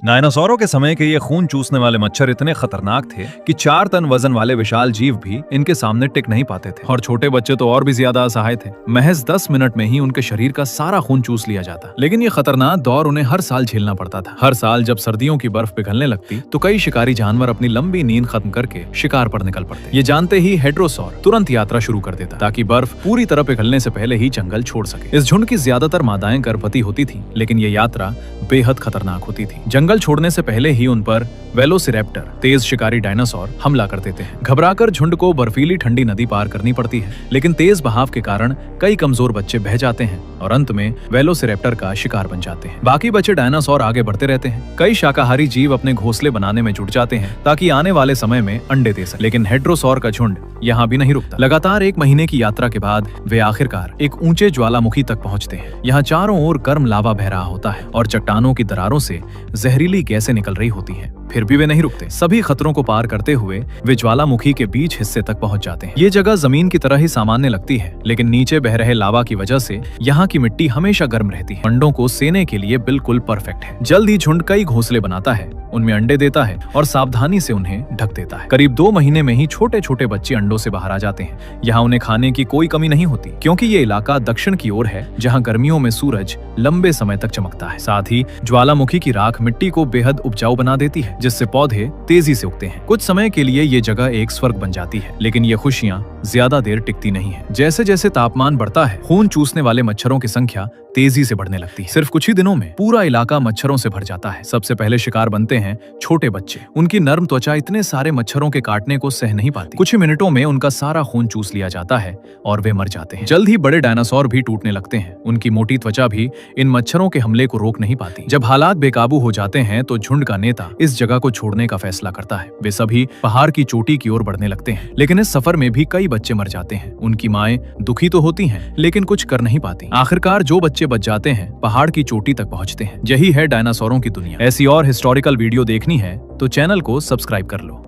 डायनासोरों के समय के ये खून चूसने वाले मच्छर इतने खतरनाक थे कि 4 टन वजन वाले विशाल जीव भी इनके सामने टिक नहीं पाते थे और छोटे बच्चे तो और भी ज्यादा असहाय थे। महज 10 मिनट में ही उनके शरीर का सारा खून चूस लिया जाता। लेकिन ये खतरनाक दौर उन्हें हर साल झेलना पड़ता था। हर साल जब सर्दियों की बर्फ पिघलने लगती तो कई शिकारी जानवर अपनी लंबी नींद खत्म करके शिकार पर निकल पड़ते। ये जानते ही हेड्रोसॉर तुरंत यात्रा शुरू कर देता ताकि बर्फ पूरी तरह पिघलने से पहले ही जंगल छोड़ सके। इस झुंड की ज्यादातर मादाएं गर्भवती होती थी, लेकिन ये यात्रा बेहद खतरनाक होती थी। जंगल छोड़ने से पहले ही उन पर वेलोसिरैप्टर तेज शिकारी डायनासोर हमला कर देते हैं। घबराकर झुंड को बर्फीली ठंडी नदी पार करनी पड़ती है, लेकिन तेज बहाव के कारण कई कमजोर बच्चे बह जाते हैं और अंत में वेलोसिरैप्टर का शिकार बन जाते हैं। बाकी बचे डायनासोर आगे बढ़ते रहते हैं। कई शाकाहारी जीव अपने घोंसले बनाने में जुट जाते हैं ताकि आने वाले समय में अंडे दे सके। लेकिन हेड्रोसॉर का झुंड यहाँ भी नहीं रुकता। लगातार 1 महीने की यात्रा के बाद वे आखिरकार एक ऊंचे ज्वालामुखी तक पहुंचते हैं। यहाँ चारों ओर गर्म लावा बह रहा होता है और चट्टानों की दरारों से जहरीली गैसें निकल रही होती हैं। फिर भी वे नहीं रुकते। सभी खतरों को पार करते हुए वे ज्वालामुखी के बीच हिस्से तक पहुंच जाते हैं। ये जगह जमीन की तरह ही सामान्य लगती है, लेकिन नीचे बह रहे लावा की वजह से यहाँ की मिट्टी हमेशा गर्म रहती है। अंडों को सेने के लिए बिल्कुल परफेक्ट है। जल्द ही झुंड कई घोंसले बनाता है, उनमें अंडे देता है और सावधानी से उन्हें ढक देता है। करीब 2 महीने में ही छोटे छोटे बच्चे अंडों से बाहर आ जाते हैं। यहाँ उन्हें खाने की कोई कमी नहीं होती, क्योंकि ये इलाका दक्षिण की ओर है, जहाँ गर्मियों में सूरज लंबे समय तक चमकता है। साथ ही ज्वालामुखी की राख मिट्टी को बेहद उपजाऊ बना देती है, जिससे पौधे तेजी से उगते हैं। कुछ समय के लिए ये जगह एक स्वर्ग बन जाती है, लेकिन ये खुशियां ज्यादा देर टिकती नहीं है। जैसे जैसे तापमान बढ़ता है, खून चूसने वाले मच्छरों की संख्या तेजी से बढ़ने लगती है। सिर्फ कुछ ही दिनों में पूरा इलाका मच्छरों से भर जाता है। सबसे पहले शिकार बनते हैं छोटे बच्चे। उनकी नर्म त्वचा इतने सारे मच्छरों के काटने को सह नहीं पाती। कुछ ही मिनटों में उनका सारा खून चूस लिया जाता है और वे मर जाते हैं। जल्द ही बड़े डायनासोर भी टूटने लगते हैं। उनकी मोटी त्वचा भी इन मच्छरों के हमले को रोक नहीं पाती। जब हालात बेकाबू हो जाते हैं तो झुंड का नेता इस जगह को छोड़ने का फैसला करता है। वे सभी पहाड़ की चोटी की ओर बढ़ने लगते हैं, लेकिन इस सफर में भी कई बच्चे मर जाते हैं। उनकी माएं दुखी तो होती हैं, लेकिन कुछ कर नहीं पाती। आखिरकार जो बच्चे बच जाते हैं पहाड़ की चोटी तक पहुंचते हैं। यही है डायनासोरों की दुनिया। ऐसी और हिस्टोरिकल वीडियो देखनी है तो चैनल को सब्सक्राइब कर लो।